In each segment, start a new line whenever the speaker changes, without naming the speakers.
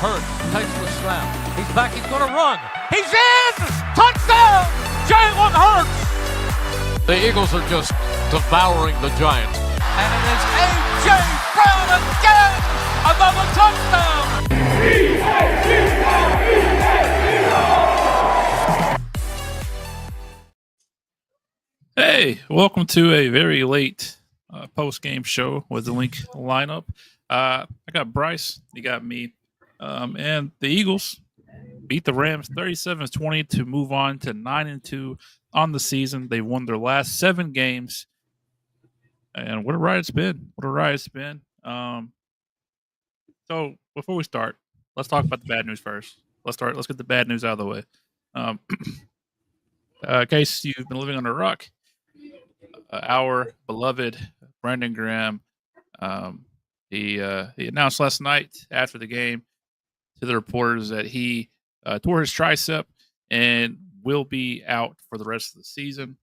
Hurts takes the snap. He's back. He's going to run. He's in! Touchdown! Jalen Hurts! The Eagles are just devouring the Giants. And it is A.J. Brown again! Another touchdown!
Hey, welcome to a very late post-game show with the Link lineup. I got Bryce, you got me, and the Eagles beat the Rams 37-20 to move on to 9-2 on the season. They won their last 7 games, and what a ride it's been! What a ride it's been. So before we start, let's talk about the bad news first. Let's get the bad news out of the way. In case you've been living under a rock, our beloved Brandon Graham, he announced last night after the game to the reporters that he tore his tricep and will be out for the rest of the season,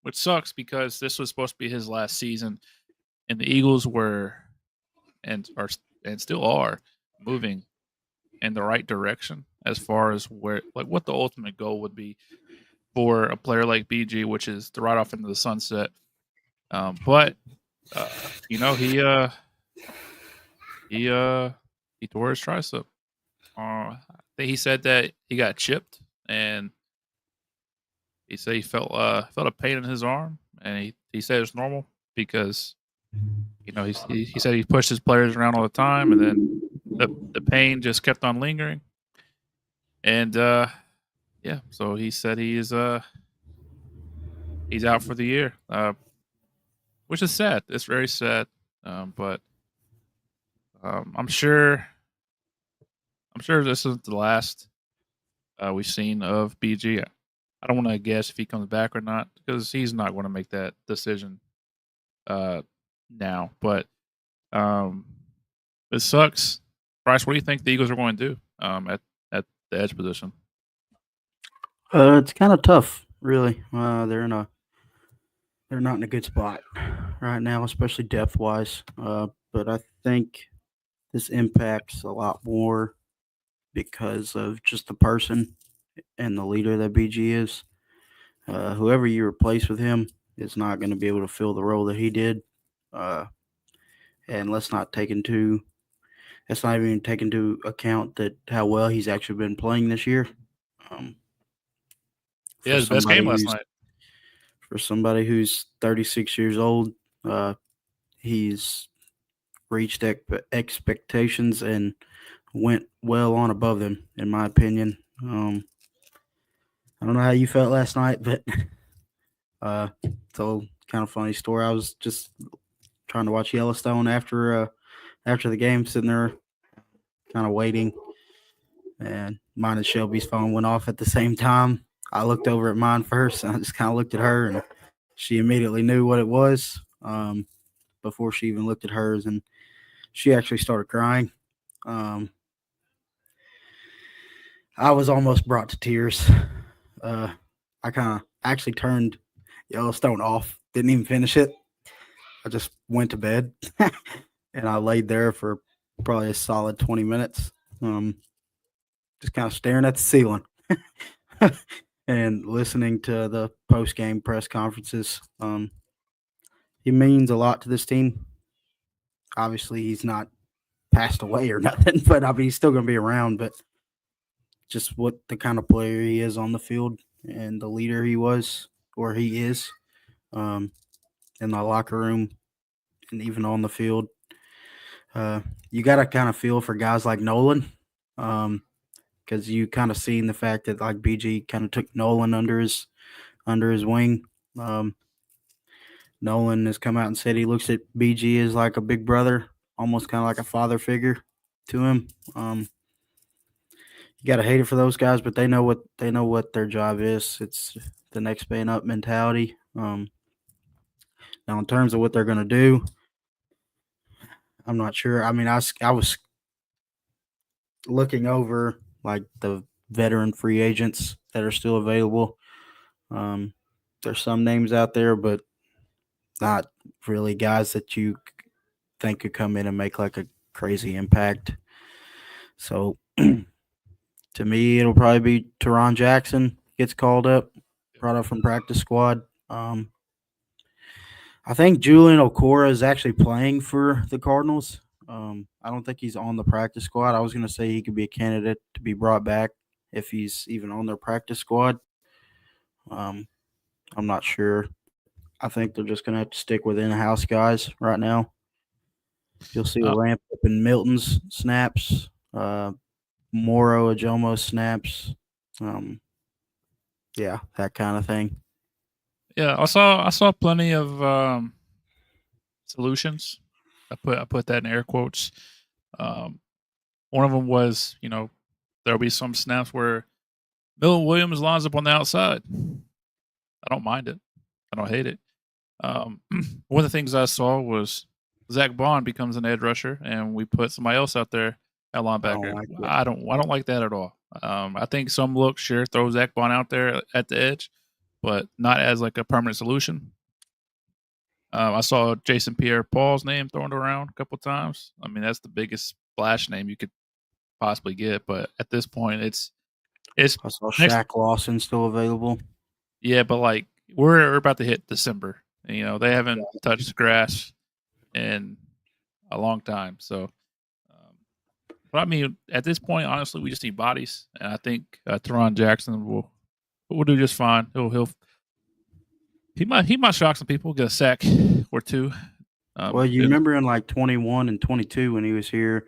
which sucks because this was supposed to be his last season, and the Eagles were and still are moving in the right direction as far as what the ultimate goal would be for a player like BG, which is to ride off into the sunset. But he tore his tricep. He said that he got chipped, and he said he felt a pain in his arm, and he said it's normal because he said he pushed his players around all the time, and then the pain just kept on lingering, and so he said he's out for the year, which is sad. It's very sad, but I'm sure this isn't the last we've seen of BG. I don't want to guess if he comes back or not because he's not going to make that decision now. But it sucks. Bryce, what do you think the Eagles are going to do at the edge position?
It's kind of tough, really. They're not in a good spot right now, especially depth-wise. But I think this impacts a lot more because of just the person and the leader that BG is. Whoever you replace with him is not going to be able to fill the role that he did. And let's not even take into account that how well he's actually been playing this year.
His best game last night.
For somebody who's 36 years old, he's reached expectations and went well on above them, in my opinion. I don't know how you felt last night, but it's a kind of funny story. I was just trying to watch Yellowstone after the game, sitting there kind of waiting, and mine and Shelby's phone went off at the same time. I looked over at mine first, and I just kind of looked at her, and she immediately knew what it was before she even looked at hers, and she actually started crying. I was almost brought to tears. I kind of actually turned Yellowstone off, didn't even finish it. I just went to bed, and I laid there for probably a solid 20 minutes, just kind of staring at the ceiling. And listening to the post-game press conferences. He means a lot to this team. Obviously, he's not passed away or nothing, but I mean, he's still going to be around. But just what the kind of player he is on the field and the leader he was or he is in the locker room and even on the field. You got to kind of feel for guys like Nolan. Because you kind of seen the fact that like BG kind of took Nolan under his wing. Nolan has come out and said he looks at BG as like a big brother, almost kind of like a father figure to him. You got to hate it for those guys, but they know what their job is. It's the next man up mentality. Now, in terms of what they're going to do, I'm not sure. I mean, I was looking over like the veteran free agents that are still available. There's some names out there, but not really guys that you think could come in and make like a crazy impact. So to me, it'll probably be Teron Jackson gets called up, brought up from practice squad. I think Julian Okora is actually playing for the Cardinals. I don't think he's on the practice squad. I was going to say he could be a candidate to be brought back if he's even on their practice squad. I'm not sure. I think they're just going to have to stick with in-house guys right now. You'll see a ramp up in Milton's snaps, Moro Ajomo snaps, yeah, that kind of thing.
Yeah, I saw plenty of solutions. I put that in air quotes. One of them was, there'll be some snaps where Milton Williams lines up on the outside. I don't mind it. I don't hate it. One of the things I saw was Zach Bond becomes an edge rusher, and we put somebody else out there at linebacker. I don't like that at all. I think some look sure throw Zach Bond out there at the edge, but not as like a permanent solution. I saw Jason Pierre-Paul's name thrown around a couple times. I mean, that's the biggest splash name you could possibly get, but at this point, it's.
I saw Shaq Lawson still available.
Yeah, but like we're about to hit December. And, they haven't touched the grass in a long time. So, but I mean, at this point, honestly, we just need bodies, and I think Teron Jackson will do just fine. He might shock some people, get a sack or two.
Well, you remember in like 21 and 22 when he was here,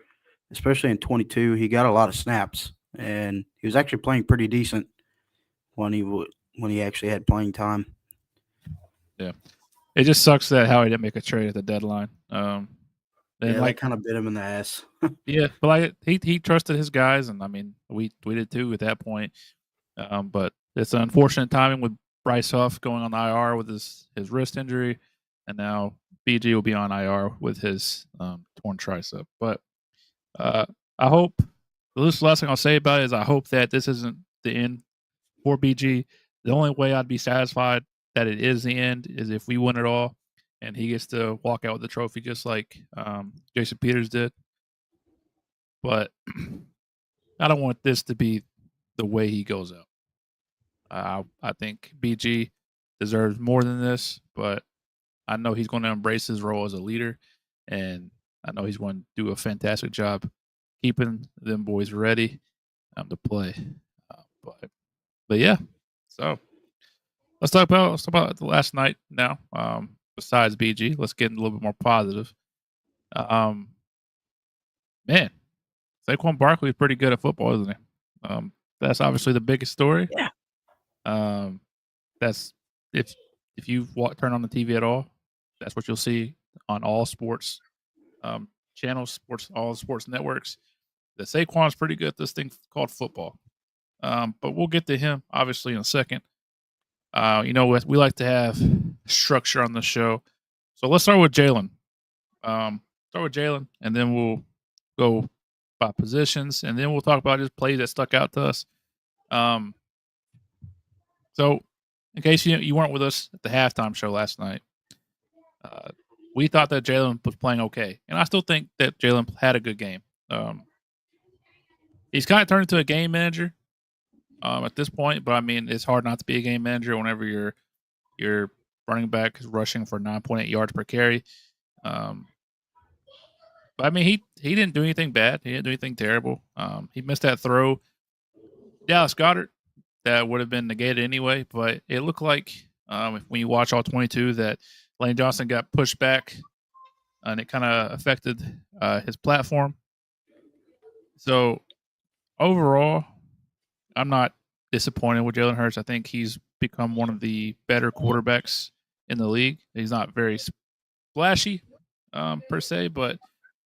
especially in 22, he got a lot of snaps, and he was actually playing pretty decent when he actually had playing time.
Yeah, it just sucks that Howie didn't make a trade at the deadline.
That kind of bit him in the ass.
Yeah, but like he trusted his guys, and I mean we did too at that point. But it's an unfortunate timing with Bryce Huff going on IR with his wrist injury, and now BG will be on IR with his torn tricep. But I hope the last thing I'll say about it is I hope that this isn't the end for BG. The only way I'd be satisfied that it is the end is if we win it all and he gets to walk out with the trophy just like Jason Peters did. But I don't want this to be the way he goes out. I think BG deserves more than this, but I know he's going to embrace his role as a leader, and I know he's going to do a fantastic job keeping them boys ready to play. But yeah, so let's talk about the last night now. Besides BG, let's get a little bit more positive. Man, Saquon Barkley is pretty good at football, isn't he? That's obviously the biggest story.
Yeah.
That's if you turn on the TV at all, that's what you'll see on all sports channels, all sports networks. That Saquon's pretty good at this thing called football. But we'll get to him obviously in a second. We like to have structure on the show, so let's start with Jalen. And then we'll go by positions, and then we'll talk about just plays that stuck out to us. So, in case you weren't with us at the halftime show last night, we thought that Jalen was playing okay, and I still think that Jalen had a good game. He's kind of turned into a game manager at this point, but I mean, it's hard not to be a game manager whenever your running back is rushing for 9.8 yards per carry. But I mean, he didn't do anything bad. He didn't do anything terrible. He missed that throw, Dallas Goedert, that would have been negated anyway. But it looked like when you watch all 22 that Lane Johnson got pushed back, and it kind of affected his platform. So overall, I'm not disappointed with Jalen Hurts. I think he's become one of the better quarterbacks in the league. He's not very splashy per se, but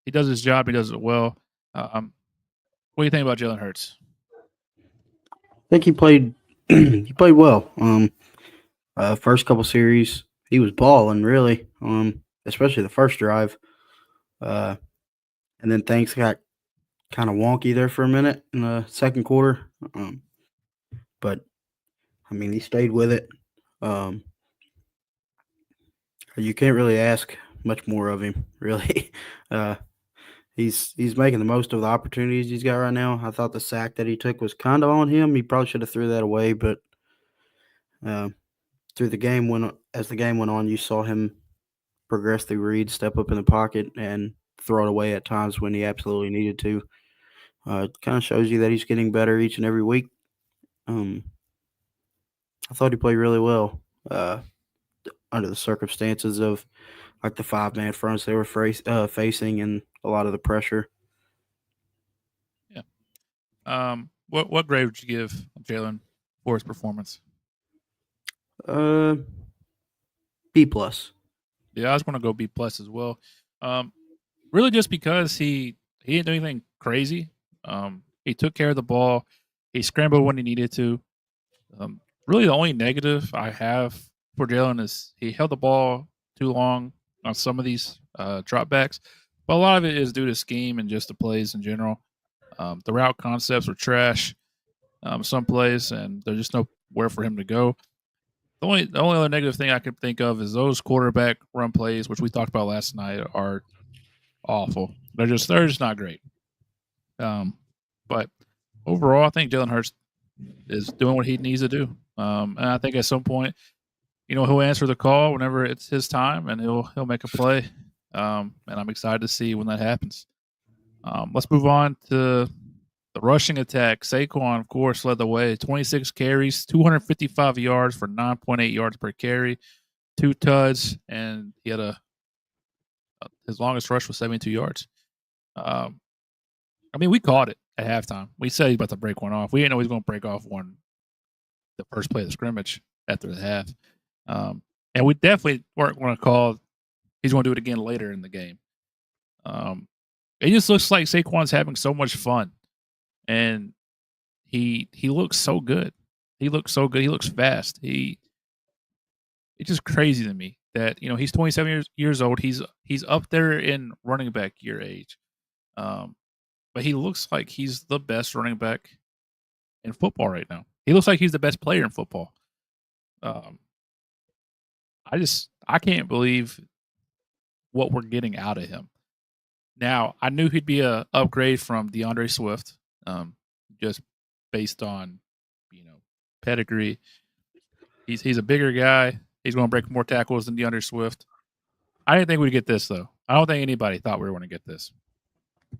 he does his job. He does it well. What do you think about Jalen Hurts?
I think he played well. First couple series, he was balling really. Especially the first drive. And then things got kind of wonky there for a minute in the second quarter. But I mean, he stayed with it. You can't really ask much more of him, really. He's making the most of the opportunities he's got right now. I thought the sack that he took was kind of on him. He probably should have threw that away, but through the game as the game went on, you saw him progress through reads, step up in the pocket, and throw it away at times when he absolutely needed to. It kind of shows you that he's getting better each and every week. I thought he played really well under the circumstances of like the 5-man fronts they were facing and a lot of the pressure.
Yeah. What grade would you give Jalen for his performance?
B plus.
Yeah, I was going to go B plus as well. Really, just because he didn't do anything crazy. He took care of the ball. He scrambled when he needed to. Really, the only negative I have for Jalen is he held the ball too long on some of these dropbacks, but a lot of it is due to scheme and just the plays in general. The route concepts were trash. Some plays, and there's just nowhere for him to go. The only other negative thing I could think of is those quarterback run plays, which we talked about last night, are awful. They're just not great. But overall, I think Jalen Hurts is doing what he needs to do. And I think at some point, he'll answer the call whenever it's his time, and he'll make a play. And I'm excited to see when that happens. Let's move on to the rushing attack. Saquon, of course, led the way. 26 carries, 255 yards for 9.8 yards per carry, 2 tuds, and he had his longest rush was 72 yards. We caught it at halftime. We said he's about to break one off. We didn't know he was going to break off the first play of the scrimmage after the half. And we definitely weren't going to call he's going to do it again later in the game. It just looks like Saquon's having so much fun. And he looks so good. He looks so good. He looks fast. It's just crazy to me that he's 27 years old. He's up there in running back year age, but he looks like he's the best running back in football right now. He looks like he's the best player in football. I can't believe what we're getting out of him. Now, I knew he'd be a upgrade from DeAndre Swift. Just based on, pedigree. He's a bigger guy. He's going to break more tackles than DeAndre Swift. I didn't think we'd get this, though. I don't think anybody thought we were going to get this.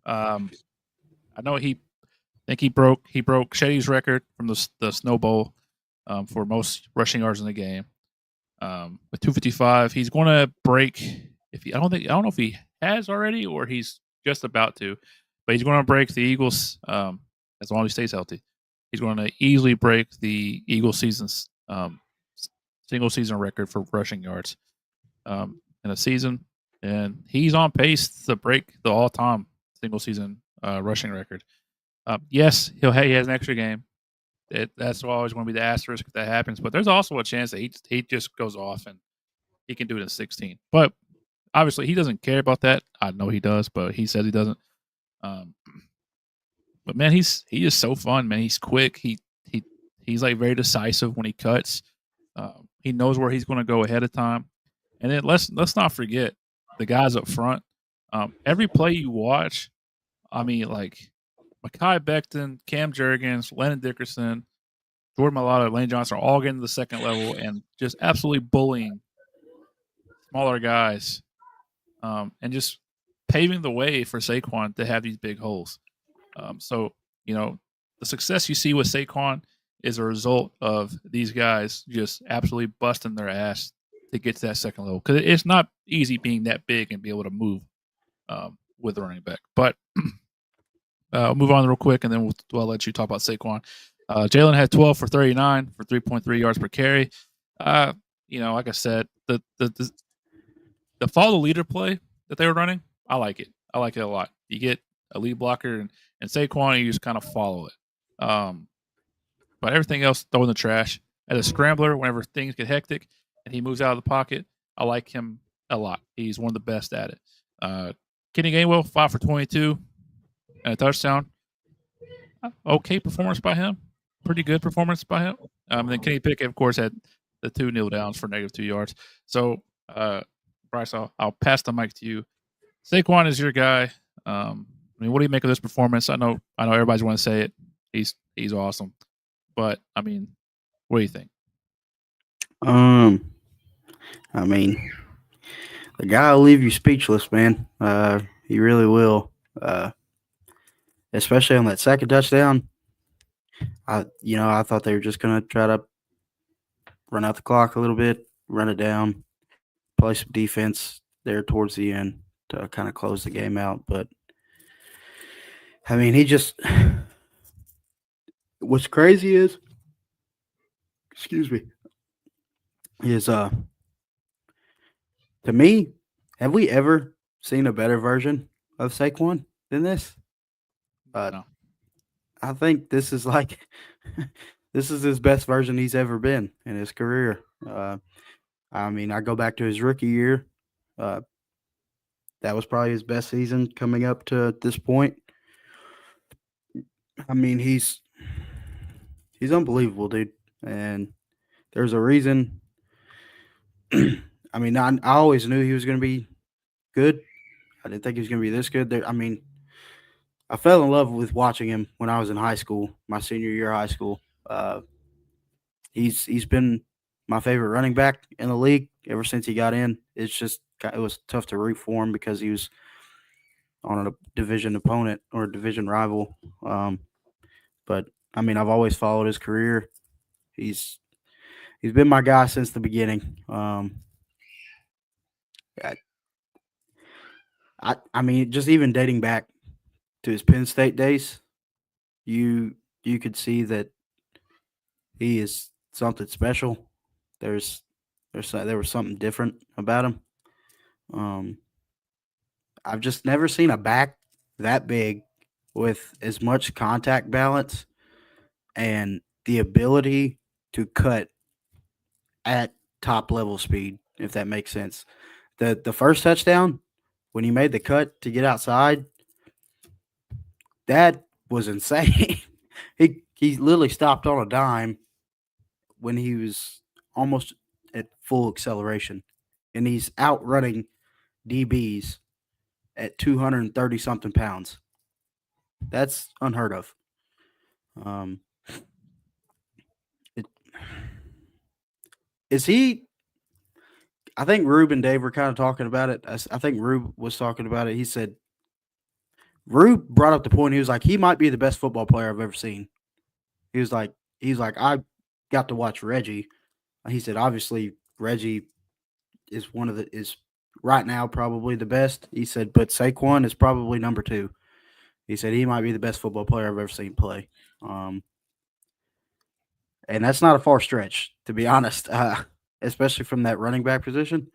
I know he broke Shetty's record from the Snow Bowl for most rushing yards in the game with 255. He's going to break I don't know if he has already or he's just about to. But he's going to break the Eagles as long as he stays healthy. He's going to easily break the Eagles season's single season record for rushing yards in a season, and he's on pace to break the all-time single season rushing record. Yes, he has an extra game. That's always going to be the asterisk if that happens. But there's also a chance that he just goes off and he can do it in 16. But obviously, he doesn't care about that. I know he does, but he says he doesn't. But man, he is so fun, man. He's quick. He's like very decisive when he cuts. He knows where he's going to go ahead of time. And then let's not forget the guys up front. Every play you watch, like Mekhi Becton, Cam Jurgens, Landon Dickerson, Jordan Mailata, Lane Johnson are all getting to the second level and just absolutely bullying smaller guys, and just paving the way for Saquon to have these big holes. So the success you see with Saquon is a result of these guys just absolutely busting their ass to get to that second level, because it's not easy being that big and be able to move with the running back. But I'll move on real quick, and then we'll let you talk about Saquon. Jalen had 12 for 39 for 3.3 yards per carry. Like I said, the follow the leader play that they were running, I like it. I like it a lot. You get a lead blocker and Saquon, you just kind of follow it. But everything else, throw in the trash. As a scrambler, whenever things get hectic and he moves out of the pocket, I like him a lot. He's one of the best at it. Kenny Gainwell, 5 for 22 and a touchdown. Okay performance by him. Pretty good performance by him. And then Kenny Pickett, of course, had the 2 kneel downs for -2 yards. So, Bryce, I'll pass the mic to you. Saquon is your guy. I mean, what do you make of this performance? I know everybody's want to say it. He's awesome, but I mean, what do you think?
I mean, the guy will leave you speechless, man. He really will. Especially on that second touchdown. I thought they were just gonna try to run out the clock a little bit, run it down, play some defense there towards the end to kind of close the game out. But I mean, he just what's crazy is, excuse me, is to me, have we ever seen a better version of Saquon than this?
No.
I think this is like this is his best version he's ever been in his career. I mean, I go back to his rookie year. That was probably his best season coming up to this point. I mean, he's unbelievable, dude. And there's a reason. I mean, I always knew he was going to be good. I didn't think he was going to be this good. I mean, I fell in love with watching him when I was in high school, my senior year of high school. He's been my favorite running back in the league ever since he got in. It was tough to root for him because he was on a division opponent or a division rival. But I mean, I've always followed his career. He's been my guy since the beginning. I mean, just even dating back to his Penn State days, you could see that he is something special. There was something different about him. I've just never seen a back that big with as much contact balance and the ability to cut at top level speed, if that makes sense. The first touchdown, when he made the cut to get outside, that was insane. he literally stopped on a dime when he was almost at full acceleration, and he's outrunning DBs at 230 something pounds. That's unheard of. Is he? I think Rube and Dave were kind of talking about it. I think Rube was talking about it. He said Rube brought up the point. He was like, he might be the best football player I've ever seen. He's like, I got to watch Reggie. He said, obviously Reggie is is right now probably the best. He said, but Saquon is probably number 2. He said he might be the best football player I've ever seen play. And that's not a far stretch, to be honest, especially from that running back position.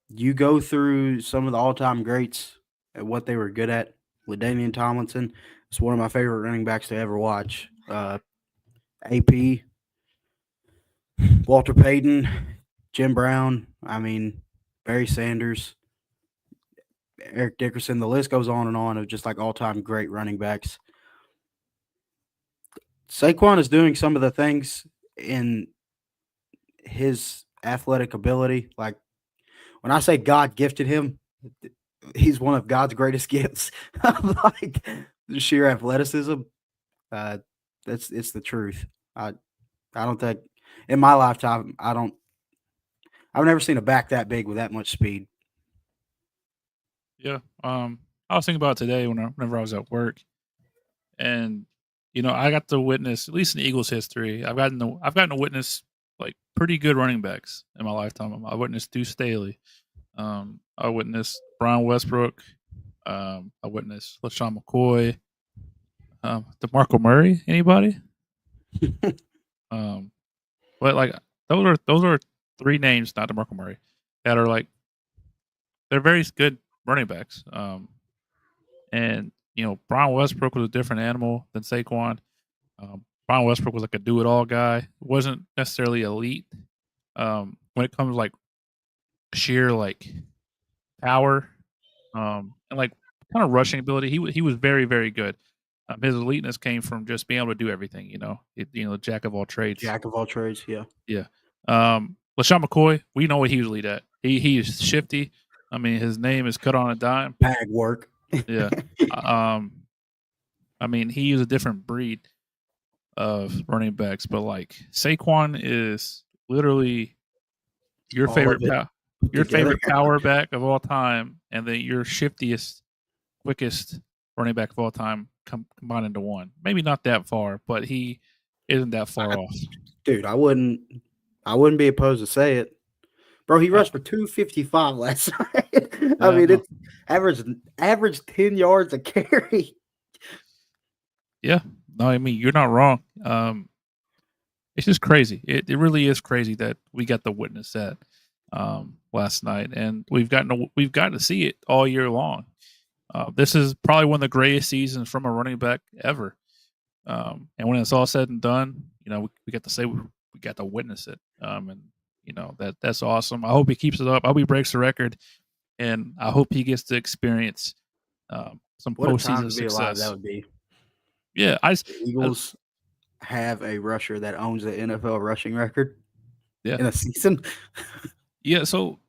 You go through some of the all-time greats at what they were good at. LaDainian Tomlinson is one of my favorite running backs to ever watch. AP, Walter Payton, Jim Brown, Barry Sanders, Eric Dickerson. The list goes on and on of just like all-time great running backs. Saquon is doing some of the things in his athletic ability. Like when I say God gifted him, he's one of God's greatest gifts. Like the sheer athleticism. It's the truth. I don't think in my lifetime I've never seen a back that big with that much speed.
Yeah. I was thinking about it today whenever I was at work, and I got to witness, at least in Eagles history, I've gotten to witness like pretty good running backs in my lifetime. I witnessed Deuce Staley. I witnessed Brian Westbrook. I witnessed LaShawn McCoy. DeMarco Murray. Anybody? But like those are 3 names, not DeMarco Murray, that are like they're very good running backs. And Brian Westbrook was a different animal than Saquon. Brian Westbrook was like a do-it-all guy. Wasn't necessarily elite. When it comes to like sheer like power, and like kind of rushing ability, he was very, very good. His eliteness came from just being able to do everything. Jack of all trades.
Jack of all trades, yeah.
Yeah. LaShawn McCoy, we know what he was elite at. He is shifty. I mean, his name is cut on a dime.
Bag work.
Yeah. I mean, he is a different breed of running backs, but like Saquon is literally your
All of
favorite
it
your
together.
favorite power back of all time, and then your shiftiest, quickest running back of all time combined into one. Maybe not that far, but he isn't that far off.
Dude, I wouldn't be opposed to say it. Bro, he
Uh,
rushed for 255 last night. I
Yeah,
mean,
no.
it's average 10 yards a carry.
Yeah, no, I mean you're not wrong. It's just crazy. It really is crazy that we got to witness that last night, and we've gotten to see it all year long. This is probably one of the greatest seasons from a running back ever. And when it's all said and done, we get to say we got to witness it. And that's awesome. I hope he keeps it up. I hope he breaks the record, and I hope he gets to experience some
What a time
postseason
to be alive that
success.
would be.
Yeah,
The Eagles have a rusher that owns the NFL rushing record
yeah,
in a season.
yeah. So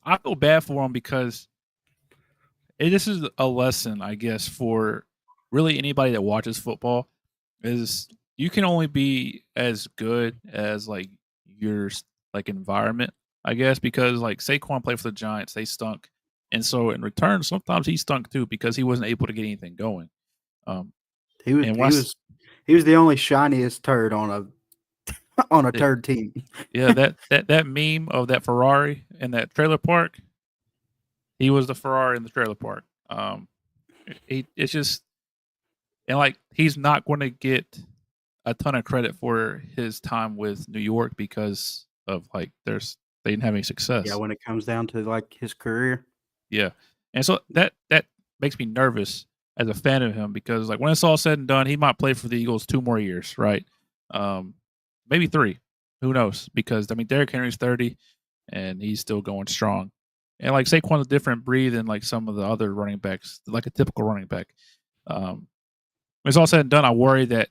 I feel bad for him because this is a lesson, I guess, for really anybody that watches football. Is you can only be as good as like your like environment, I guess, because like Saquon played for the Giants, they stunk, and so in return, sometimes he stunk too because he wasn't able to get anything going. Um,
He was
and
he was he was the only shiniest turd on a turd team.
yeah, that meme of that Ferrari in that trailer park, he was the Ferrari in the trailer park. It's just and like he's not going to get a ton of credit for his time with New York because of like they didn't have any success.
Yeah, when it comes down to like his career.
Yeah. And so that makes me nervous as a fan of him because like when it's all said and done, he might play for the Eagles 2 more years, right? Maybe 3. Who knows? Because I mean Derrick Henry's 30 and he's still going strong. And like Saquon's a different breed than like some of the other running backs, like a typical running back. When it's all said and done, I worry that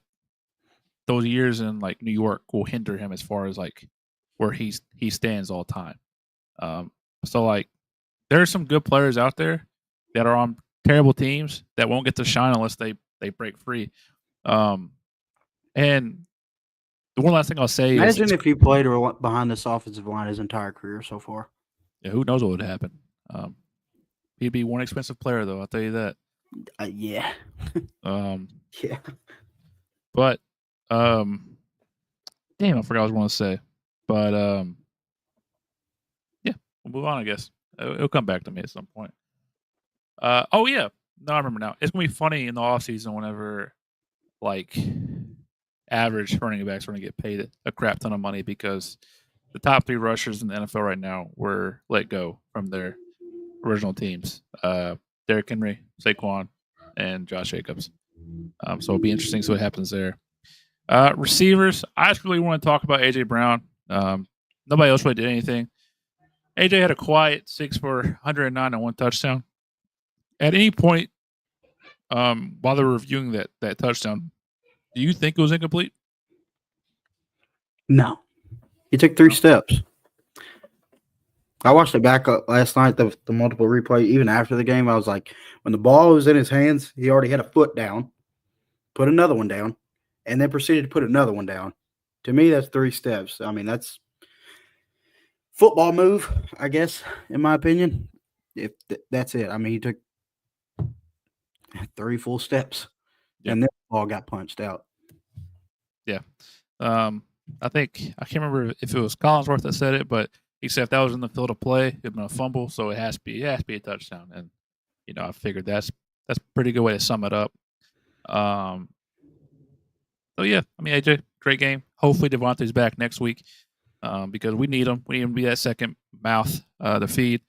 those years in like New York will hinder him as far as like where he stands all time. So like there are some good players out there that are on terrible teams that won't get to shine unless they break free. And the one last thing I'll say is
Imagine if he played behind this offensive line his entire career so far.
yeah, who knows what would happen. He'd be one expensive player though, I'll tell you that.
Yeah. Yeah.
But damn, I forgot what I was going to say. But yeah, we'll move on. I guess it'll come back to me at some point. Oh yeah, no, I remember now. It's gonna be funny in the off season whenever like average running backs are gonna get paid a crap ton of money because the top 3 rushers in the NFL right now were let go from their original teams. Derrick Henry, Saquon, and Josh Jacobs. So it'll be interesting to see what happens there. Receivers, I just really want to talk about AJ Brown. Nobody else really did anything. AJ had a quiet 6 for 109 and 1 touchdown. At any point, while they were reviewing that touchdown, do you think it was incomplete?
No. He took 3 steps. I watched it back last night, the multiple replay. Even after the game, I was like, when the ball was in his hands, he already had a foot down, put another one down, and then proceeded to put another one down. To me, that's 3 steps. I mean, that's football move, I guess, in my opinion. If that's it. I mean, he took 3 full steps, and then the ball got punched out.
Yeah. I think I can't remember if it was Collinsworth that said it, but he said if that was in the field of play, it'd been a fumble, so it has to be a touchdown. And I figured that's a pretty good way to sum it up. So yeah, I mean AJ, great game. Hopefully Devontae's back next week because we need him. We need him to be that second mouth to feed.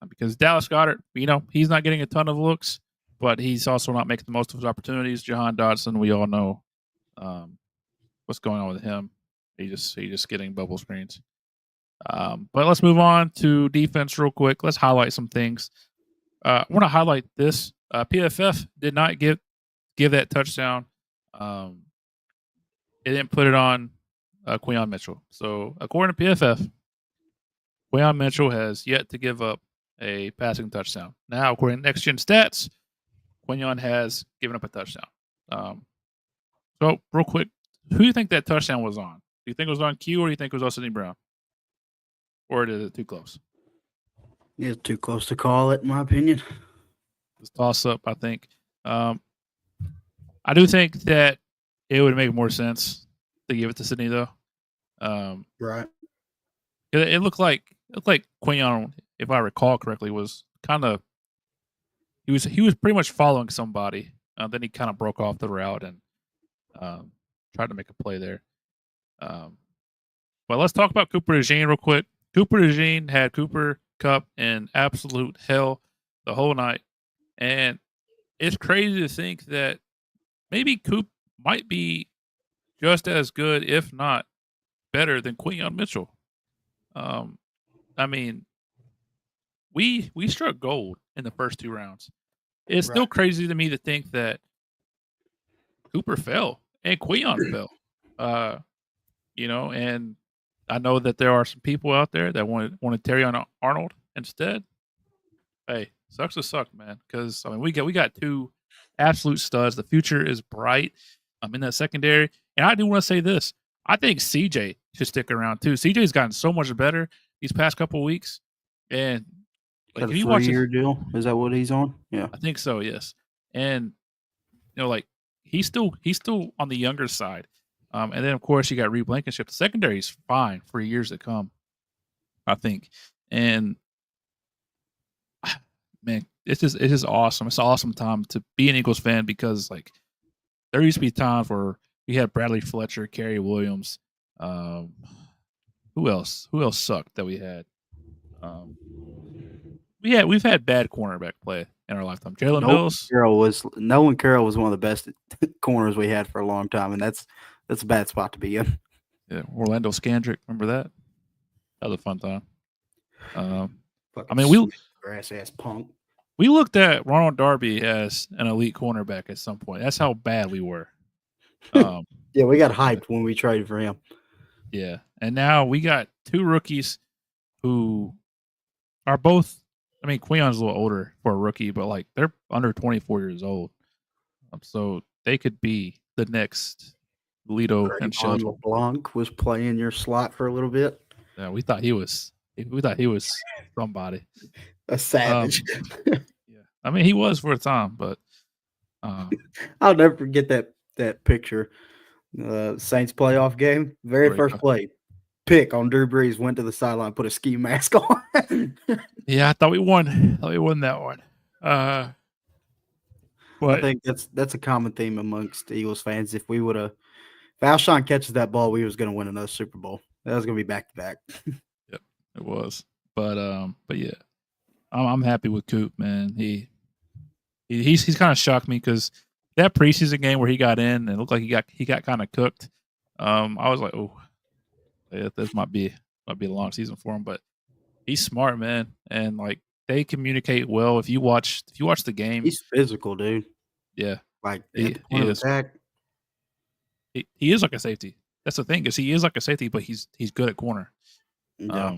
Because Dallas Goedert, he's not getting a ton of looks, but he's also not making the most of his opportunities. Jahan Dotson, we all know what's going on with him. He's just getting bubble screens. But let's move on to defense real quick. Let's highlight some things. I want to highlight this. PFF did not give that touchdown. It didn't put it on Queion Mitchell. So according to PFF, Queion Mitchell has yet to give up a passing touchdown. Now, according to Next Gen Stats, Quinion has given up a touchdown. So, real quick, who do you think that touchdown was on? Do you think it was on Q, or do you think it was on Sidney Brown? Or is it too close?
It's too close to call it, in my opinion.
It's toss up, I think. I do think that it would make more sense to give it to Sidney, though.
Right.
It looked like Quinion, if I recall correctly, was kind of he was pretty much following somebody. Then he kind of broke off the route and tried to make a play there. But let's talk about Cooper DeJean real quick. Cooper DeJean had Cooper Kupp in absolute hell the whole night, and it's crazy to think that maybe Coop might be just as good, if not better, than Quinion Mitchell. I mean, we struck gold in the first 2 rounds. It's still crazy to me to think that Cooper fell and Quinion fell. And I know that there are some people out there that wanted Terry Arnold instead. Hey, sucks to suck, man. Because we got 2 absolute studs. The future is bright. In that secondary, and I do want to say this: I think CJ should stick around too. CJ's gotten so much better these past couple of weeks, and
like a 3-year deal. Is that what he's on? Yeah,
I think so. Yes, and he's still on the younger side. And then of course you got Reed Blankenship. The secondary is fine for years to come, I think. And man, it's just awesome. It's an awesome time to be an Eagles fan because there used to be times where we had Bradley Fletcher, Kerry Williams. Who else? Who else sucked that we had? We've had bad cornerback play in our lifetime. Jalen Mills.
Nolan Carroll was one of the best corners we had for a long time, and that's a bad spot to be in.
Yeah, Orlando Scandrick. Remember that? That was a fun time.
Grass ass punk.
We looked at Ronald Darby as an elite cornerback at some point. That's how bad we were.
Yeah, we got hyped when we traded for him.
Yeah, and now we got 2 rookies who are both. Quion's a little older for a rookie, but they're under 24 years old, so they could be the next Lito and Sheldon.
LeBlanc was playing your slot for a little bit.
Yeah, we thought he was somebody.
A savage.
Yeah, he was for a time, but
I'll never forget that picture. Saints playoff game, very first play, pick on Drew Brees, went to the sideline, put a ski mask on.
Yeah, I thought we won. That one.
But I think that's a common theme amongst Eagles fans. If Alshon catches that ball, we was going to win another Super Bowl. That was going to be back to back.
Yep, it was. But yeah, I'm happy with Coop, man. He's kind of shocked me because that preseason game where he got in and it looked like he got kind of cooked. I was like, oh, yeah, this might be a long season for him, but he's smart, man, and they communicate well. If you watch the game,
he's physical, dude.
Yeah,
he is.
He is like a safety. That's the thing, is he is like a safety, but he's good at corner.
Yeah.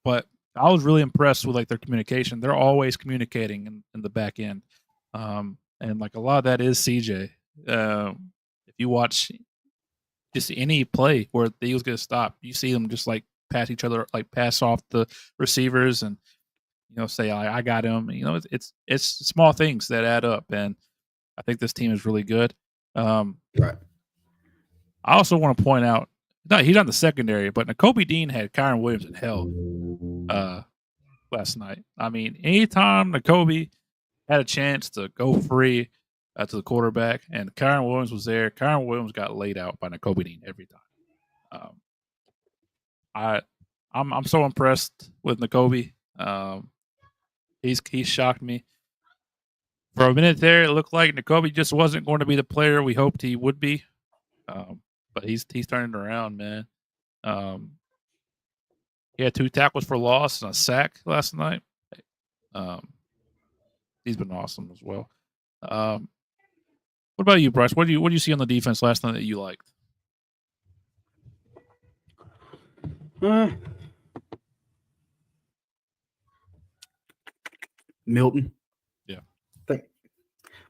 But I was really impressed with their communication. They're always communicating in the back end, and a lot of that is CJ. If you watch just any play where the Eagles get a stop, you see them just pass each other, pass off the receivers, and say I got him. It's small things that add up, and I think this team is really good.
Right.
I also want to point out, he's not in the secondary, but Nakobe Dean had Kyron Williams in hell last night. Anytime Nakobe had a chance to go free to the quarterback and Kyron Williams was there, Kyron Williams got laid out by Nakobe Dean every time. I'm so impressed with Nakobe. He shocked me. For a minute there, it looked like Nakobe just wasn't going to be the player we hoped he would be. But he's turning it around, man. He had 2 tackles for loss and a sack last night. He's been awesome as well. What about you, Bryce? What do you see on the defense last night that you liked?
Milton.
Yeah.
I think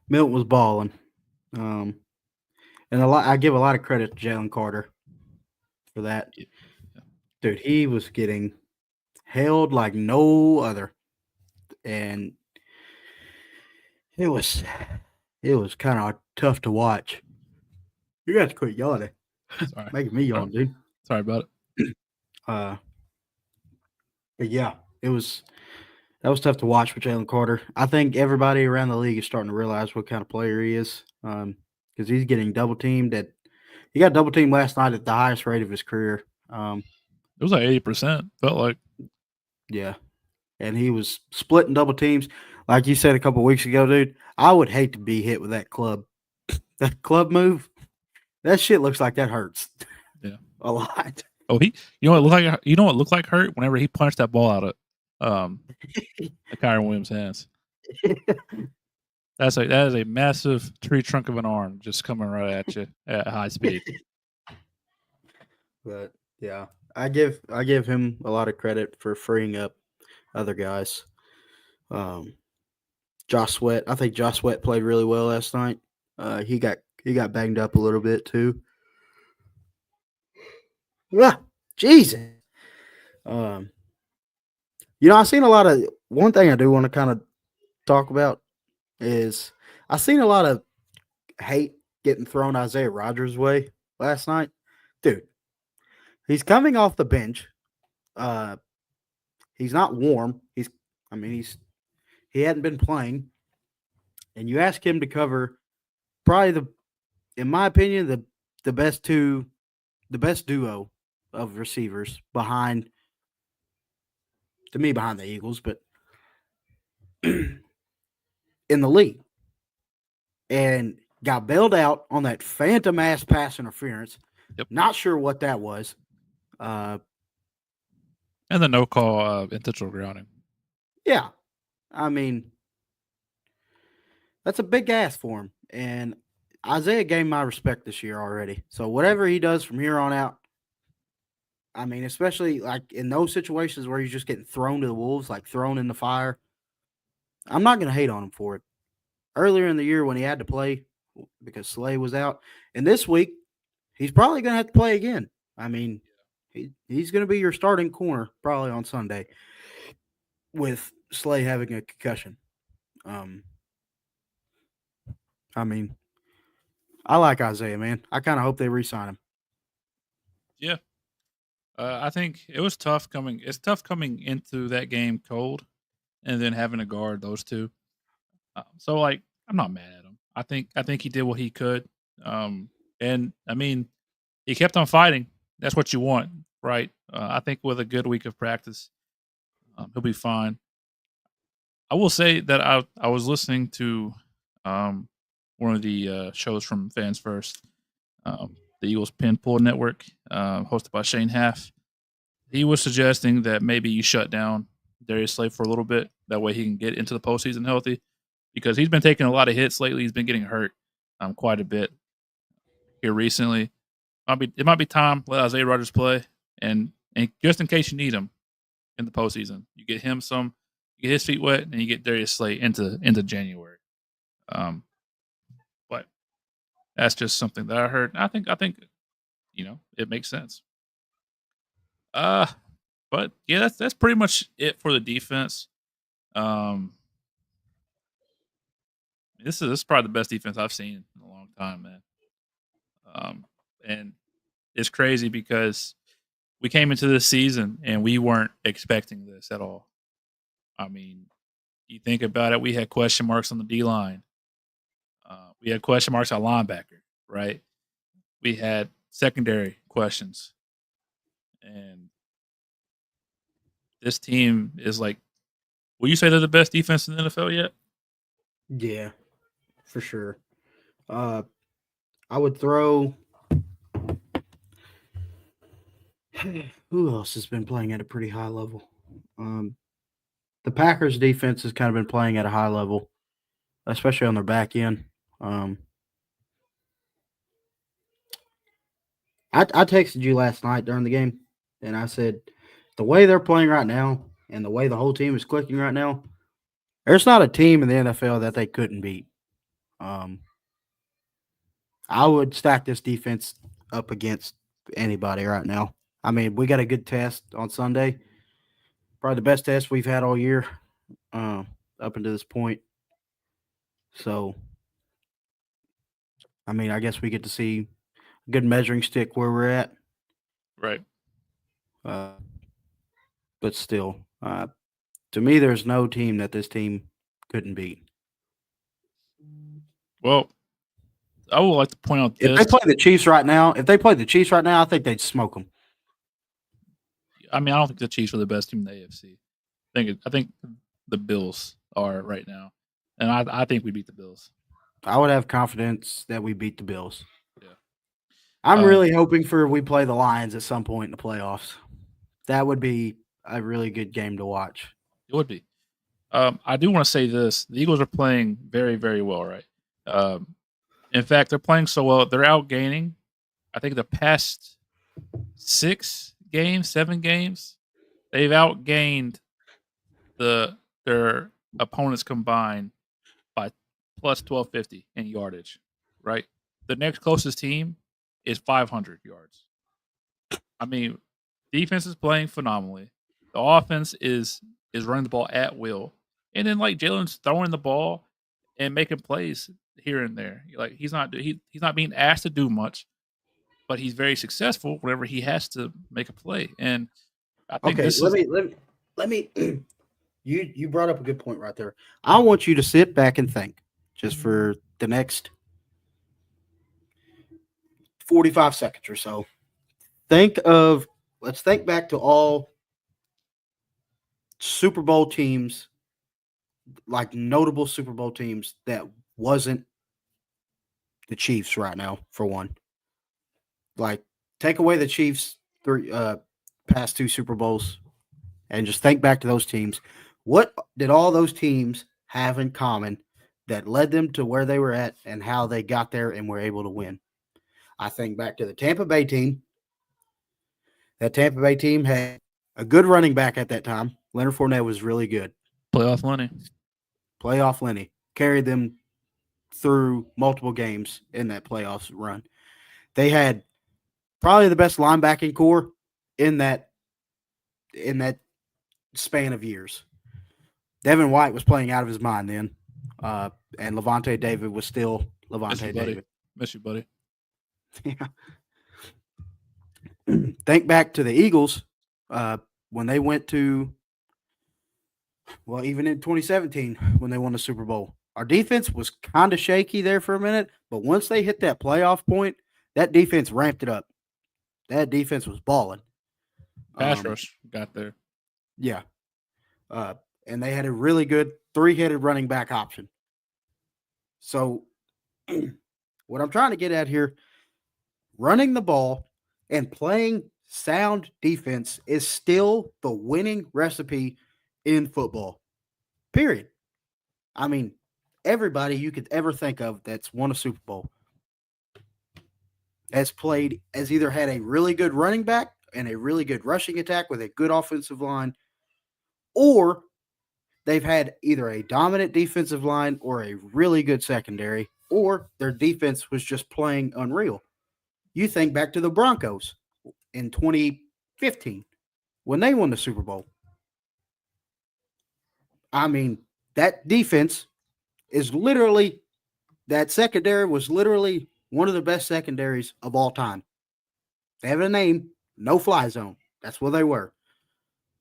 Milton was balling. And I give a lot of credit to Jalen Carter for that.
Yeah.
Dude, he was getting held like no other. And it was kind of tough to watch. You got to quit yawning.
Sorry.
Making me yawn, dude.
Sorry about it.
But yeah, that was tough to watch for Jalen Carter. I think everybody around the league is starting to realize what kind of player he is. Because he's getting double teamed. He got double teamed last night at the highest rate of his career.
It was like 80%. Felt like.
Yeah, and he was splitting double teams, like you said a couple weeks ago, dude. I would hate to be hit with that club. That club move, that shit looks like that hurts.
Yeah,
a lot.
Oh, you know what looked like hurt whenever he punched that ball out of Kyron Williams' hands. That is a massive tree trunk of an arm just coming right at you at high speed.
But yeah, I give him a lot of credit for freeing up other guys. Josh Sweat, I think Josh Sweat played really well last night. He got banged up a little bit too. Ah, Jesus. I've seen a lot of one thing I do want to kind of talk about is I've seen a lot of hate getting thrown Isaiah Rodgers' way last night. Dude, he's coming off the bench. He's not warm. He hadn't been playing. And you ask him to cover probably in my opinion, the best duo of receivers behind the Eagles, but in the league. And got bailed out on that phantom ass pass interference.
Yep.
Not sure what that was.
And the no call intentional grounding.
Yeah. I mean, that's a big ask for him. And Isaiah gained my respect this year already. So whatever he does from here on out, I mean, especially like in those situations where he's just getting thrown to the wolves, like thrown in the fire, I'm not going to hate on him for it. Earlier in the year when he had to play because Slay was out, and this week he's probably going to have to play again. I mean, he's going to be your starting corner probably on Sunday with Slay having a concussion. I mean, I like Isaiah, man. I kind of hope they re-sign him.
Yeah. I think it was tough coming. It's tough coming into that game cold, and then having to guard those two. So like, I'm not mad at him. I think he did what he could. And I mean, he kept on fighting. That's what you want, right? I think with a good week of practice, he'll be fine. I will say that I was listening to one of the shows from Fans First, the Eagles Pin Pull Network, hosted by Shane Half. He was suggesting that maybe you shut down Darius Slay for a little bit. That way he can get into the postseason healthy, because he's been taking a lot of hits lately. He's been getting hurt quite a bit here recently. It might be time to let Isaiah Rodgers play, and just in case you need him in the postseason, you get him you get his feet wet, and you get Darius Slay into January. But that's just something that I heard. I think it makes sense. But yeah, that's pretty much it for the defense. This is probably the best defense I've seen in a long time, man. And it's crazy because we came into this season and we weren't expecting this at all. I mean, you think about it, we had question marks on the D line. We had question marks on linebacker, right? We had secondary questions. And this team is like, will you say they're the best defense in the NFL yet?
Yeah, for sure. I would throw. Who else has been playing at a pretty high level? The Packers defense has kind of been playing at a high level, especially on their back end. I texted you last night during the game, and I said, the way they're playing right now and the way the whole team is clicking right now, There's not a team in the NFL that they couldn't beat. I would stack this defense up against anybody right now. I mean, we got a good test on Sunday. Probably the best test we've had all year up until this point. So, I mean, I guess we get to see a good measuring stick where we're at.
Right.
But still, to me, there's no team that this team couldn't beat.
Well, I would like to point out
If
this.
they play the Chiefs right now, I think they'd smoke them.
I mean, I don't think the Chiefs are the best team in the AFC. I think the Bills are right now, and I think we beat the Bills.
I would have confidence that we beat the Bills.
Yeah.
I'm really hoping for we play the Lions at some point in the playoffs. That would be a really good game to watch.
It would be. I do want to say this: the Eagles are playing very, very well, right? In fact, they're playing so well they're outgaining. I think the past 7 games, they've outgained their opponents combined by plus 1250 in yardage. Right, the next closest team is 500 yards. I mean, defense is playing phenomenally. The offense is running the ball at will, and then like Jalen's throwing the ball and making plays here and there. Like he's not being asked to do much, but he's very successful whenever he has to make a play. And I think
let me you brought up a good point right there. I want you to sit back and think just for the next 45 seconds or so. Let's think back to all Super Bowl teams, like notable Super Bowl teams that wasn't the Chiefs right now, for one. Like, take away the Chiefs' past 2 Super Bowls and just think back to those teams. What did all those teams have in common that led them to where they were at and how they got there and were able to win? I think back to the Tampa Bay team. That Tampa Bay team had a good running back at that time. Leonard Fournette was really good.
Playoff Lenny
Carried them through multiple games in that playoffs run. They had probably the best linebacking core in that span of years. Devin White was playing out of his mind then, and Levante David was still Levante David.
Miss you, buddy.
Yeah. Think back to the Eagles when they went to, well, even in 2017 when they won the Super Bowl. Our defense was kind of shaky there for a minute, but once they hit that playoff point, that defense ramped it up. That defense was balling.
Pass rush got there.
Yeah. And they had a really good 3-headed running back option. So what I'm trying to get at here, running the ball and playing sound defense is still the winning recipe in football. Period. I mean, everybody you could ever think of that's won a Super Bowl has either had a really good running back and a really good rushing attack with a good offensive line, or they've had either a dominant defensive line or a really good secondary, or their defense was just playing unreal. You think back to the Broncos in 2015 when they won the Super Bowl. I mean, that defense is literally, that secondary was literally one of the best secondaries of all time. They have a name, no fly zone. That's what they were.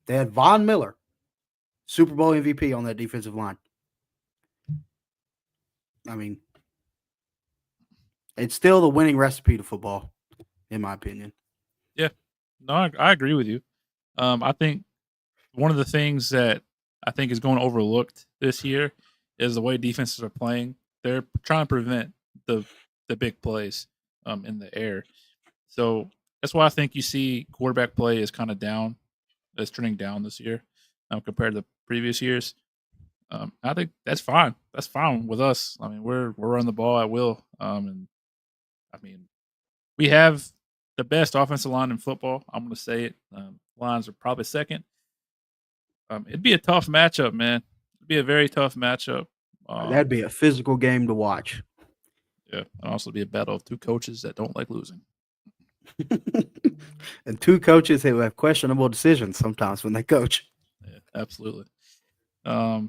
They had Von Miller, Super Bowl MVP on that defensive line. I mean, it's still the winning recipe to football, in my opinion.
Yeah, no, I agree with you. I think one of the things that I think is going overlooked this year is the way defenses are playing. They're trying to prevent the big plays in the air. So that's why I think you see quarterback play is kind of down. It's trending down this year compared to the previous years. I think that's fine. That's fine with us. I mean, we're running the ball at will. And I mean, we have the best offensive line in football. I'm going to say it. Lions are probably second. It'd be a tough matchup, man. be a very tough matchup.
That'd be a physical game to watch.
Yeah, and also be a battle of two coaches that don't like losing.
And two coaches who have questionable decisions sometimes when they coach.
Yeah, absolutely. But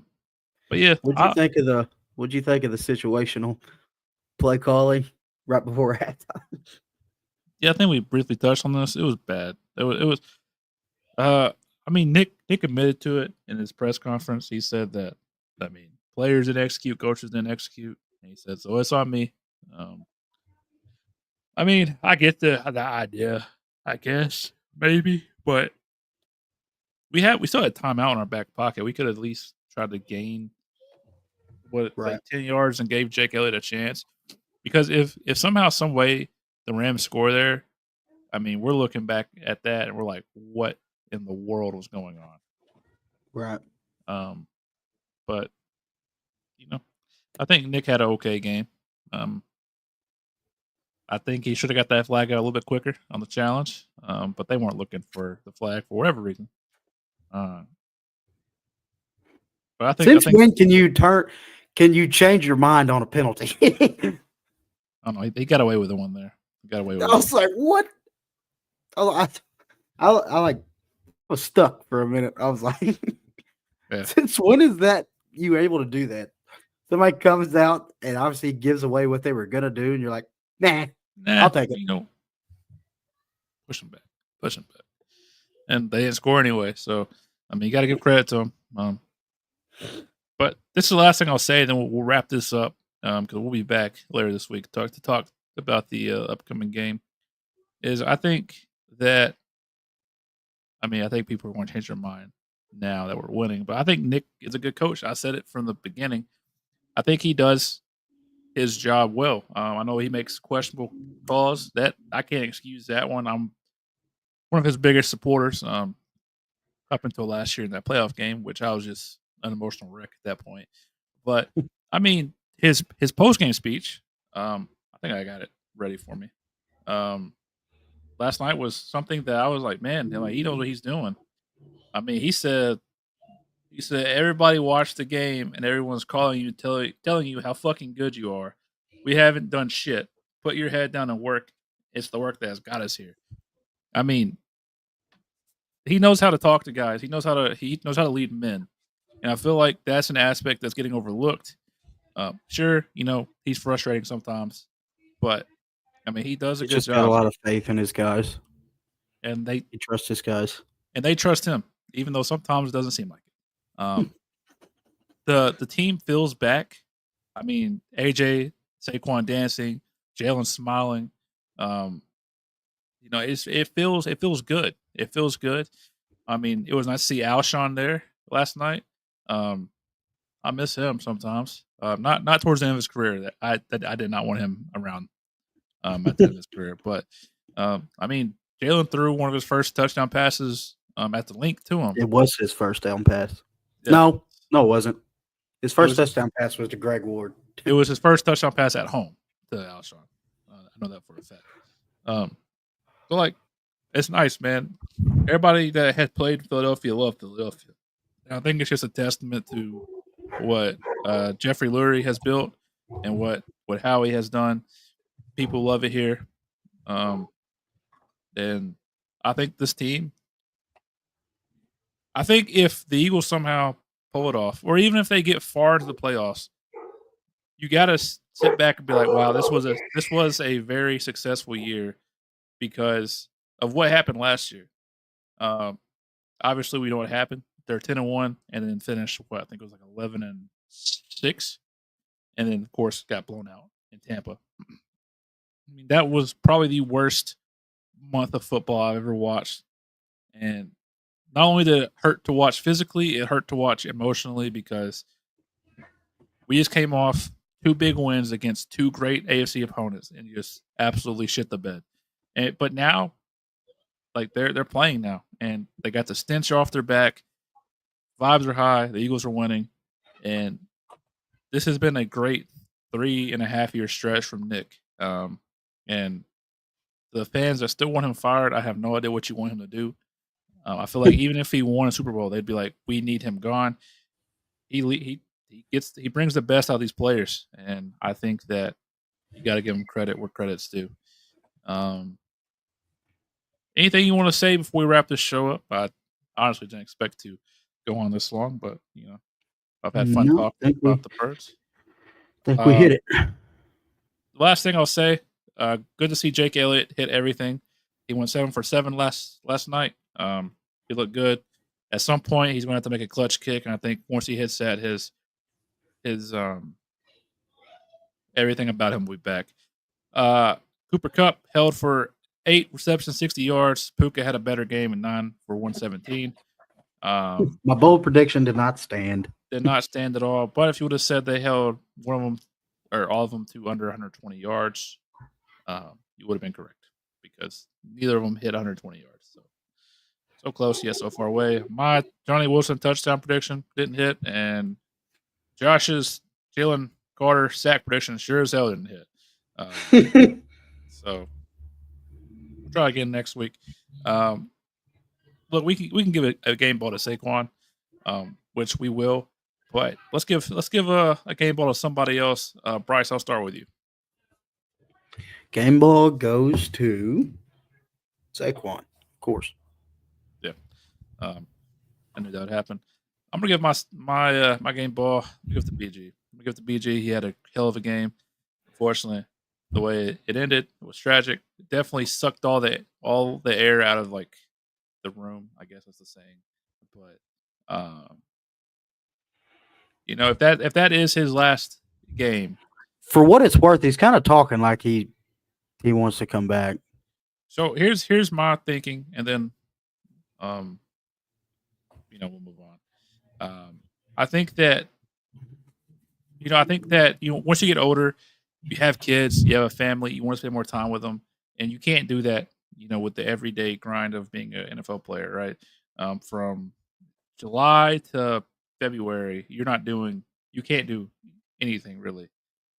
yeah,
What'd you think of the situational play calling right before halftime?
yeah, I think we briefly touched on this. It was bad. It was. I mean, Nick admitted to it in his press conference. He said that, I mean, players didn't execute, coaches didn't execute. And he said, so it's on me. I mean, I get the idea, I guess, maybe, but we still had timeout in our back pocket. We could at least try to gain like 10 yards and gave Jake Elliott a chance. Because if somehow, some way the Rams score there, I mean, we're looking back at that and we're like, what in the world was going on?
Right.
But I think Nick had an okay game. I think he should have got that flag out a little bit quicker on the challenge, but they weren't looking for the flag for whatever reason. But I think
when can you change your mind on a penalty?
I don't know. He got away with the one there. He got away with.
I was like, what? I was stuck for a minute. I was like,
yeah.
Since when is that you able to do that? Somebody comes out and obviously gives away what they were gonna do, and you're like, nah, I'll take it.
Push them back, and they didn't score anyway. So I mean, you got to give credit to them. But this is the last thing I'll say. Then we'll wrap this up because we'll be back later this week to talk about the upcoming game. I think people are going to change their mind now that we're winning. But I think Nick is a good coach. I said it from the beginning. I think he does his job well. I know he makes questionable calls. That I can't excuse that one. I'm one of his biggest supporters up until last year in that playoff game, which I was just an emotional wreck at that point. But I mean, his post game speech. I think I got it ready for me. Last night was something that I was like, man, he knows what he's doing. I mean, he said everybody watched the game and everyone's calling you, telling you how fucking good you are. We haven't done shit. Put your head down and work. It's the work that has got us here. I mean, he knows how to talk to guys. He knows how to lead men, and I feel like that's an aspect that's getting overlooked. Sure, he's frustrating sometimes, but I mean, he does a good job.
Got a lot of faith in his guys,
and he
trusts his guys,
and they trust him, even though sometimes it doesn't seem like it. The team feels back. I mean, AJ, Saquon dancing, Jalen smiling. It feels good. It feels good. I mean, it was nice to see Alshon there last night. I miss him sometimes. Not towards the end of his career. That I did not want him around at the end of his career. But I mean, Jalen threw one of his first touchdown passes at the link to him.
It was his first down pass. Yeah. No, it wasn't. His first touchdown pass was to Greg Ward.
It was his first touchdown pass at home to Alshon. I know that for a fact. So it's nice, man. Everybody that had played Philadelphia loved Philadelphia. And I think it's just a testament to what Jeffrey Lurie has built and what Howie has done. People love it here. And I think this team, I think if the Eagles somehow pull it off, or even if they get far into the playoffs, you got to sit back and be like, wow, this was a very successful year because of what happened last year. Obviously, we know what happened. They're 10-1, and then finished I think it was 11-6, and then of course got blown out in Tampa. I mean, that was probably the worst month of football I've ever watched, and not only did it hurt to watch physically, it hurt to watch emotionally because we just came off 2 big wins against 2 great AFC opponents and just absolutely shit the bed. But now, they're playing now, and they got the stench off their back. Vibes are high. The Eagles are winning, and this has been a great 3.5-year stretch from Nick. And the fans that still want him fired, I have no idea what you want him to do. I feel like even if he won a Super Bowl, they'd be like, "We need him gone." he brings the best out of these players, and I think that you got to give him credit where credit's due. Anything you want to say before we wrap this show up? I honestly didn't expect to go on this long, but I've had fun
No,
talking about the Birds.
think we hit it.
The last thing I'll say, good to see Jake Elliott hit everything. He went 7 for 7 last night. He looked good. At some point, he's going to have to make a clutch kick, and I think once he hits that, his everything about him will be back. Cooper Kupp held for 8 receptions, 60 yards. Puka had a better game at 9 for 117.
My bold prediction did not stand.
Did not stand at all. But if you would have said they held one of them or all of them to under 120 yards, you would have been correct because neither of them hit 120 yards. So close, yet so far away. My Johnny Wilson touchdown prediction didn't hit, and Josh's Jalen Carter sack prediction sure as hell didn't hit. So we'll try again next week. Look, we can give a game ball to Saquon, which we will. But let's give a game ball to somebody else. Bryce, I'll start with you.
Game ball goes to Saquon, of course.
Yeah, I knew that would happen. I'm gonna give my game ball. Give it to BG. I'm gonna give it to BG. He had a hell of a game. Unfortunately, the way it ended was tragic. It definitely sucked all the air out of like the room. I guess that's the saying. But if that is his last game,
for what it's worth, he's kind of talking like he wants to come back.
So here's my thinking, and then we'll move on. I think that once you get older, you have kids, you have a family, you want to spend more time with them, and you can't do that, with the everyday grind of being an NFL player, right? From July to February, you can't do anything really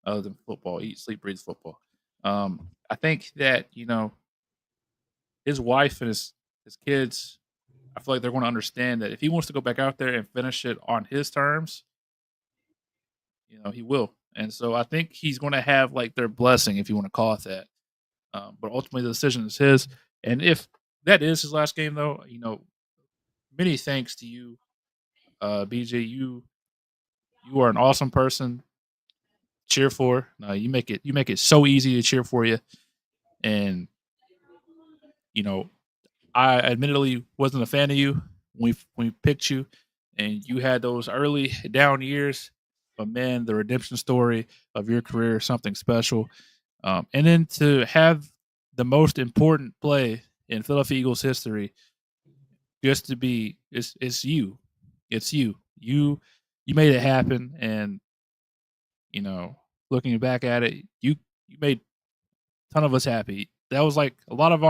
other than football, eat, sleep, breathe football. I think that, his wife and his kids, I feel like they're going to understand that if he wants to go back out there and finish it on his terms, he will. And so I think he's going to have like their blessing, if you want to call it that. But ultimately the decision is his. And if that is his last game though, many thanks to you, BJ. You are an awesome person. Cheer for. You make it so easy to cheer for you. And I admittedly wasn't a fan of you when we picked you, and you had those early down years. But man, the redemption story of your career is something special. And then to have the most important play in Philadelphia Eagles history, just to be, it's you. It's you. You made it happen, and looking back at it, you made a ton of us happy. That was like a lot of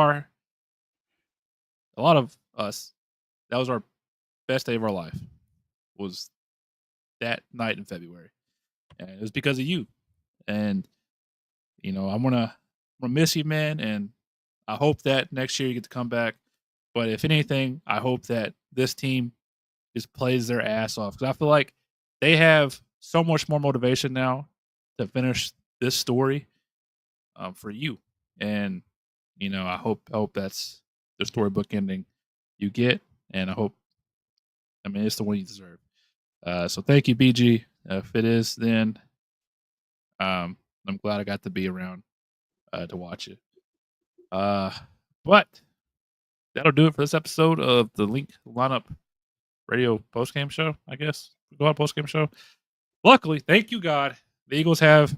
us. That was our best day of our life. Was that night in February, and it was because of you. And I'm gonna miss you, man. And I hope that next year you get to come back. But if anything, I hope that this team just plays their ass off, because I feel like they have so much more motivation now to finish this story for you. And I hope that's the storybook ending you get, and it's the one you deserve. So thank you, BG. If it is, then I'm glad I got to be around to watch it. But that'll do it for this episode of the Link Lineup Radio postgame show, I guess. Go on postgame show. Luckily, thank you, God, the Eagles have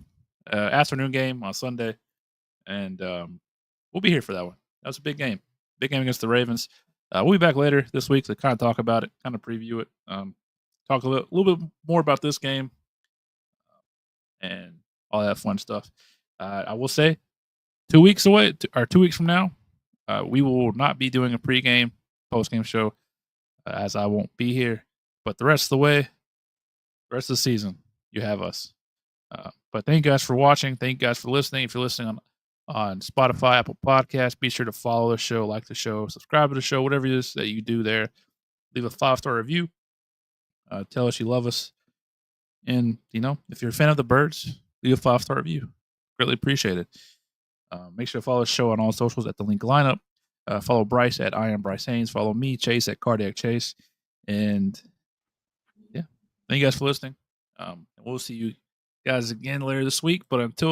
afternoon game on Sunday, and we'll be here for that one. That was a big game. Big game against the Ravens. We'll be back later this week to kind of talk about it, kind of preview it, talk a little bit more about this game, and all that fun stuff. I will say 2 weeks away, or 2 weeks from now, we will not be doing a pregame, postgame show, as I won't be here. But the rest of the way, the rest of the season, you have us. But thank you guys for watching. Thank you guys for listening. If you're listening on Spotify, Apple Podcasts, be sure to follow the show, like the show, subscribe to the show, whatever it is that you do there. Leave a 5-star review. Tell us you love us. And, if you're a fan of the Birds, leave a 5-star review. Greatly appreciate it. Make sure to follow the show on all socials at The Link Lineup. Follow Bryce at I Am Bryce Haynes. Follow me, Chase, at Cardiac Chase. And, yeah, thank you guys for listening. We'll see you guys again later this week. But until